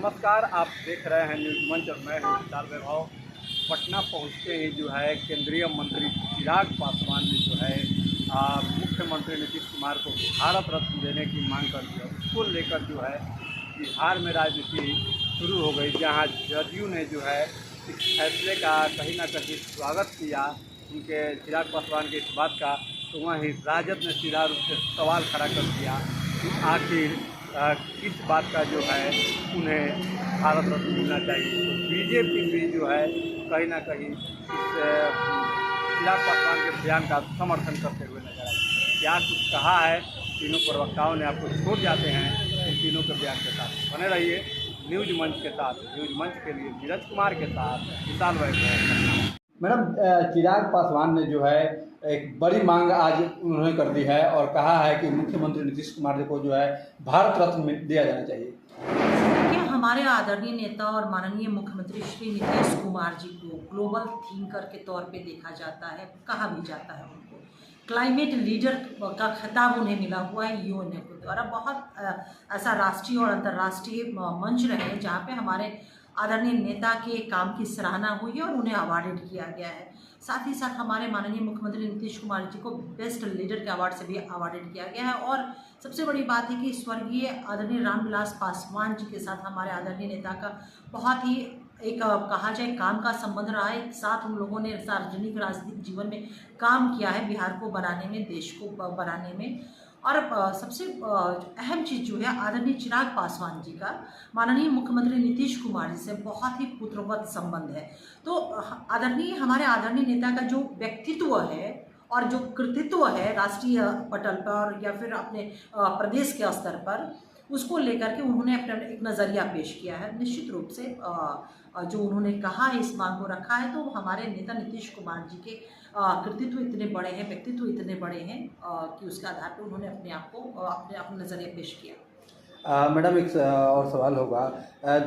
नमस्कार, आप देख रहे हैं न्यूज़ मंच और मैं हूं विशाल वैभव। पटना पहुंचते ही जो है केंद्रीय मंत्री चिराग पासवान ने जो है मुख्यमंत्री नीतीश कुमार को भारत रत्न देने की मांग कर दी। उसको लेकर जो है बिहार में राजनीति शुरू हो गई, जहां जदयू ने जो है इस फैसले का कहीं ना कहीं स्वागत किया उनके चिराग पासवान के इस बात का। तो वहीं राजद ने सीधा रूप से सवाल खड़ा कर दिया कि आखिर किस बात का जो है उन्हें भारत रत्न मिलना चाहिए। तो बीजेपी भी जो है कहीं ना कहीं इस चिराग पासवान के बयान का समर्थन करते हुए नजर आए। क्या कुछ कहा है तीनों प्रवक्ताओं ने, आपको छोड़ जाते हैं इन तीनों के बयान के साथ। बने रहिए न्यूज मंच के साथ। न्यूज मंच के लिए नीरज कुमार के साथ विशाल वैभव। मैडम, चिराग पासवान ने जो है एक बड़ी मांग आज उन्होंने कर दी है और कहा है कि मुख्यमंत्री नीतीश कुमार जी को जो है भारत रत्न दिया जाना चाहिए। देखिए, हमारे आदरणीय नेता और माननीय मुख्यमंत्री श्री नीतीश कुमार जी को ग्लोबल थिंकर के तौर पे देखा जाता है, कहा भी जाता है। उनको क्लाइमेट लीडर का खिताब उन्हें मिला हुआ है यूएनए के द्वारा। बहुत ऐसा राष्ट्रीय और अंतर्राष्ट्रीय मंच रहे हैं जहाँ पे हमारे आदरणीय नेता के काम की सराहना हुई है और उन्हें अवार्डेड किया गया है। साथ ही साथ हमारे माननीय मुख्यमंत्री नीतीश कुमार जी को बेस्ट लीडर के अवार्ड से भी अवार्डेड किया गया है। और सबसे बड़ी बात है कि स्वर्गीय आदरणीय रामविलास पासवान जी के साथ हमारे आदरणीय नेता का बहुत ही एक कहा जाए काम का संबंध रहा है। साथ उन लोगों ने सार्वजनिक राजनीतिक जीवन में काम किया है, बिहार को बनाने में, देश को बनाने में। और सबसे अहम चीज़ जो है, आदरणीय चिराग पासवान जी का माननीय मुख्यमंत्री नीतीश कुमार जी से बहुत ही पुत्रवत संबंध है। तो हमारे आदरणीय नेता का जो व्यक्तित्व है और जो कृतित्व है राष्ट्रीय पटल पर या फिर अपने प्रदेश के स्तर पर, उसको लेकर के उन्होंने अपना एक नज़रिया पेश किया है। निश्चित रूप से जो उन्होंने कहा है, इस मांग को रखा है, तो हमारे नेता नीतीश कुमार जी के कृतित्व इतने बड़े हैं, व्यक्तित्व इतने बड़े हैं कि उसके आधार पर उन्होंने अपने आप को अपना नज़रिया पेश किया। मैडम, एक और सवाल होगा।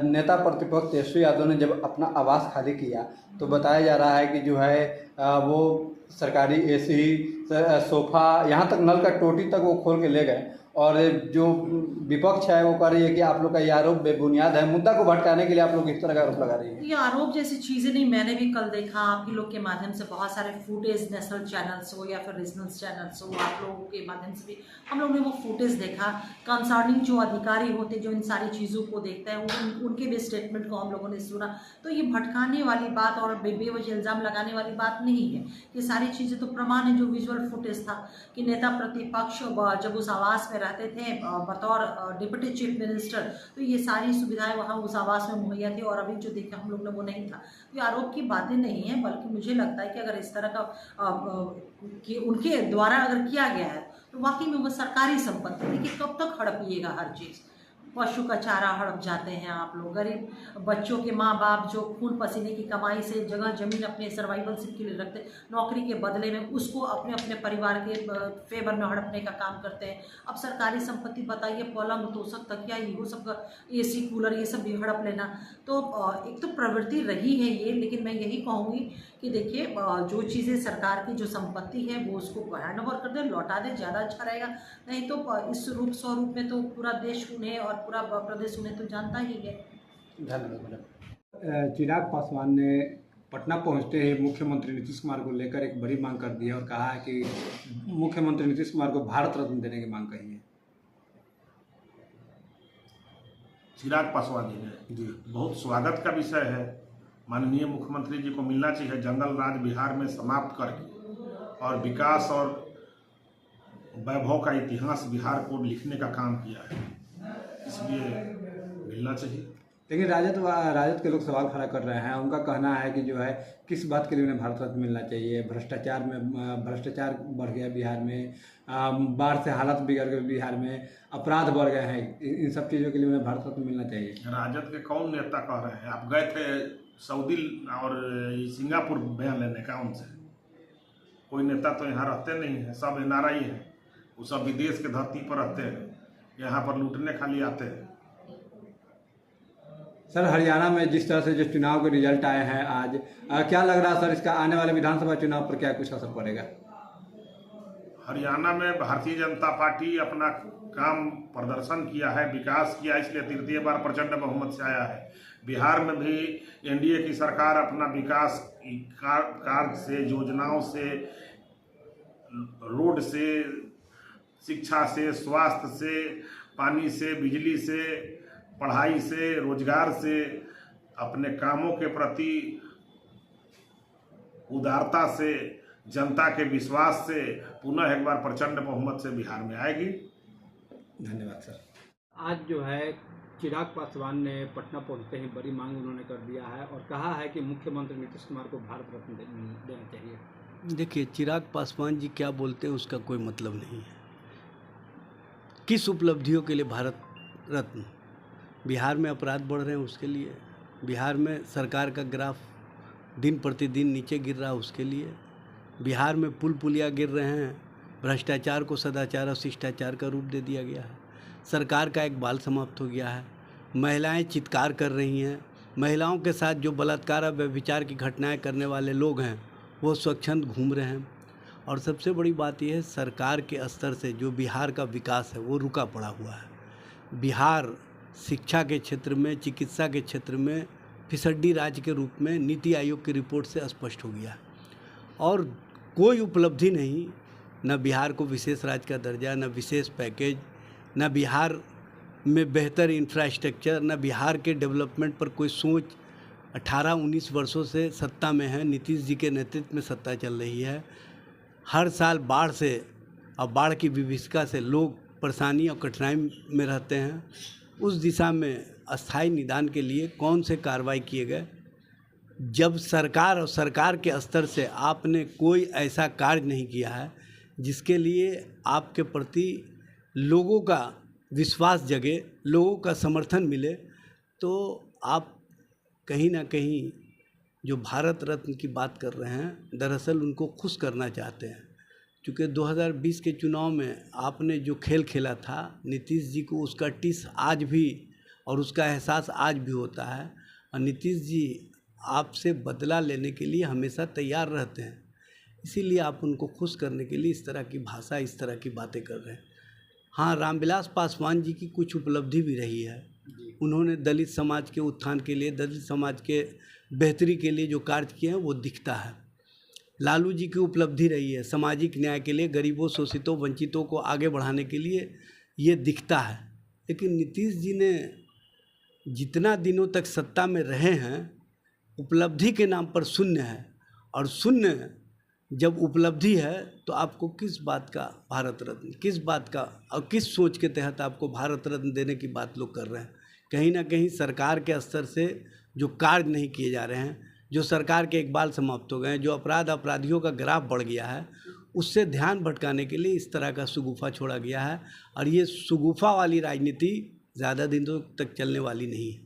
नेता प्रतिपक्ष तेजस्वी यादव ने जब अपना आवास खाली किया तो बताया जा रहा है कि जो है वो सरकारी एसी, सोफ़ा, यहाँ तक नल का टोटी तक वो खोल के ले गए। और जो विपक्ष है वो कह रही है कि आप लोग का ये आरोप बेबुनियाद है। मुद्दा को भटकाने के लिए आप लोग इस तरह का आरोप लगा रही है। ये आरोप जैसी चीज़ें नहीं, मैंने भी कल देखा आप ही लोग के माध्यम से बहुत सारे फुटेज, नेशनल चैनल्स हो या फिर रीजनल चैनल्स हो, आप लोगों के माध्यम से भी हम लोग ने वो फुटेज देखा। कंसर्निंग जो अधिकारी होते जो इन सारी चीज़ों को देखते हैं, उनके भी स्टेटमेंट को हम लोगों ने सुना। तो ये भटकाने वाली बात और बेवजह इल्ज़ाम लगाने वाली बात नहीं है। ये सारी चीज़ें तो प्रमाण है, जो विजुअल फुटेज था कि नेता प्रतिपक्ष जब उस आवास में रहते थे बतौर डिप्टी चीफ मिनिस्टर, तो ये सारी सुविधाएं वहाँ उस आवास में मुहैया थी। और अभी जो देखा हम लोग ने वो नहीं था। तो ये आरोप की बातें नहीं है, बल्कि मुझे लगता है कि अगर इस तरह का कि उनके द्वारा अगर किया गया है तो वाकई में वो सरकारी संपत्ति। देखिए, कब तक हड़पिएगा हर चीज़। पशु का चारा हड़प जाते हैं आप लोग, गरीब बच्चों के माँ बाप जो खून पसीने की कमाई से जगह जमीन अपने सर्वाइवलशिप के लिए रखते, नौकरी के बदले में उसको अपने अपने परिवार के फेवर में हड़पने का काम करते हैं। अब सरकारी संपत्ति बताइए, पलंग, तोशक, तकिया, ये सब एसी, कूलर, ये सब भी हड़प लेना। तो एक तो प्रवृत्ति रही है ये, लेकिन मैं यही कहूँगी कि देखिए, जो चीज़ें सरकार की जो संपत्ति है वो उसको हैंड ओवर कर दे, लौटा दे, ज़्यादा अच्छा रहेगा। नहीं तो इस स्वरूप में तो पूरा देश उन्हें और पूरा प्रदेश उन्हें तो जानता ही है। धन्यवाद मैडम। चिराग पासवान ने पटना पहुंचते ही मुख्यमंत्री नीतीश कुमार को लेकर एक बड़ी मांग कर दी है और कहा है कि मुख्यमंत्री नीतीश कुमार को भारत रत्न देने की मांग कही है। चिराग पासवान जी ने बहुत स्वागत का विषय है। माननीय मुख्यमंत्री जी को मिलना चाहिए। जंगल राज बिहार में समाप्त करके और विकास और वैभव का इतिहास बिहार को लिखने का काम किया है, इसलिए मिलना चाहिए। लेकिन राजद के लोग सवाल खड़ा कर रहे हैं। उनका कहना है कि जो है किस बात के लिए उन्हें भारत रत्न मिलना चाहिए। भ्रष्टाचार बढ़ गया बिहार में, बाढ़ से हालत बिगड़ गए बिहार में, अपराध बढ़ गए हैं। इन सब चीज़ों के लिए उन्हें भारत रत्न मिलना चाहिए। राजद के कौन नेता कह रहे हैं? आप गए थे सऊदी और सिंगापुर बयान लेने का उनसे? कोई नेता तो यहाँ रहते नहीं है, सब NRI हैं। वो सब विदेश के धरती पर रहते हैं, यहाँ पर लूटने खाली आते हैं। सर, हरियाणा में जिस तरह से जो चुनाव के रिजल्ट आए हैं आज, क्या लग रहा है सर, इसका आने वाले विधानसभा चुनाव पर क्या कुछ असर पड़ेगा? हरियाणा में भारतीय जनता पार्टी अपना काम प्रदर्शन किया है, विकास किया, इसलिए तृतीय बार प्रचंड बहुमत से आया है। बिहार में भी एनडीए की सरकार अपना विकास कार्य से, योजनाओं से, रोड से, शिक्षा से, स्वास्थ्य से, पानी से, बिजली से, पढ़ाई से, रोजगार से, अपने कामों के प्रति उदारता से, जनता के विश्वास से पुनः एक बार प्रचंड बहुमत से बिहार में आएगी। धन्यवाद सर। आज जो है चिराग पासवान ने पटना पहुंचते ही बड़ी मांग उन्होंने कर दिया है और कहा है कि मुख्यमंत्री नीतीश कुमार को भारत रत्न देना चाहिए। देखिए, चिराग पासवान जी क्या बोलते हैं उसका कोई मतलब नहीं है। किस उपलब्धियों के लिए भारत रत्न? बिहार में अपराध बढ़ रहे हैं उसके लिए, बिहार में सरकार का ग्राफ दिन प्रतिदिन नीचे गिर रहा है उसके लिए, बिहार में पुल पुलिया गिर रहे हैं, भ्रष्टाचार को सदाचार और शिष्टाचार का रूप दे दिया गया है, सरकार का एक बाल समाप्त हो गया है, महिलाएं चित्कार कर रही हैं, महिलाओं के साथ जो बलात्कार और व्यभिचार की घटनाएं करने वाले लोग हैं वो स्वच्छंद घूम रहे हैं। और सबसे बड़ी बात यह है, सरकार के स्तर से जो बिहार का विकास है वो रुका पड़ा हुआ है। बिहार शिक्षा के क्षेत्र में, चिकित्सा के क्षेत्र में फिसड्डी राज्य के रूप में नीति आयोग की रिपोर्ट से स्पष्ट हो गया है। और कोई उपलब्धि नहीं, न बिहार को विशेष राज्य का दर्जा, न विशेष पैकेज, न बिहार में बेहतर इंफ्रास्ट्रक्चर, न बिहार के डेवलपमेंट पर कोई सोच। 18-19 वर्षों से सत्ता में है, नीतीश जी के नेतृत्व में सत्ता चल रही है। हर साल बाढ़ से और बाढ़ की विभीषिका से लोग परेशानी और कठिनाई में रहते हैं। उस दिशा में अस्थायी निदान के लिए कौन से कार्रवाई किए गए? जब सरकार और सरकार के स्तर से आपने कोई ऐसा कार्य नहीं किया है जिसके लिए आपके प्रति लोगों का विश्वास जगे, लोगों का समर्थन मिले, तो आप कहीं ना कहीं जो भारत रत्न की बात कर रहे हैं दरअसल उनको खुश करना चाहते हैं। क्योंकि 2020 के चुनाव में आपने जो खेल खेला था, नीतीश जी को उसका टिस आज भी और उसका एहसास आज भी होता है। और नीतीश जी आपसे बदला लेने के लिए हमेशा तैयार रहते हैं, इसीलिए आप उनको खुश करने के लिए इस तरह की भाषा, इस तरह की बातें कर रहे हैं। हाँ, रामविलास पासवान जी की कुछ उपलब्धि भी रही है। उन्होंने दलित समाज के उत्थान के लिए, दलित समाज के बेहतरी के लिए जो कार्य किए हैं वो दिखता है। लालू जी की उपलब्धि रही है सामाजिक न्याय के लिए, गरीबों, शोषितों, वंचितों को आगे बढ़ाने के लिए, ये दिखता है। लेकिन नीतीश जी ने जितना दिनों तक सत्ता में रहे हैं, उपलब्धि के नाम पर शून्य है। और शून्य जब उपलब्धि है तो आपको किस बात का भारत रत्न, किस बात का और किस सोच के तहत आपको भारत रत्न देने की बात लोग कर रहे हैं? कहीं ना कहीं सरकार के स्तर से जो कार्य नहीं किए जा रहे हैं, जो सरकार के इकबाल समाप्त हो गए हैं, जो अपराधियों का ग्राफ बढ़ गया है, उससे ध्यान भटकाने के लिए इस तरह का शगुफा छोड़ा गया है। और ये शगुफा वाली राजनीति ज़्यादा दिनों तक चलने वाली नहीं है।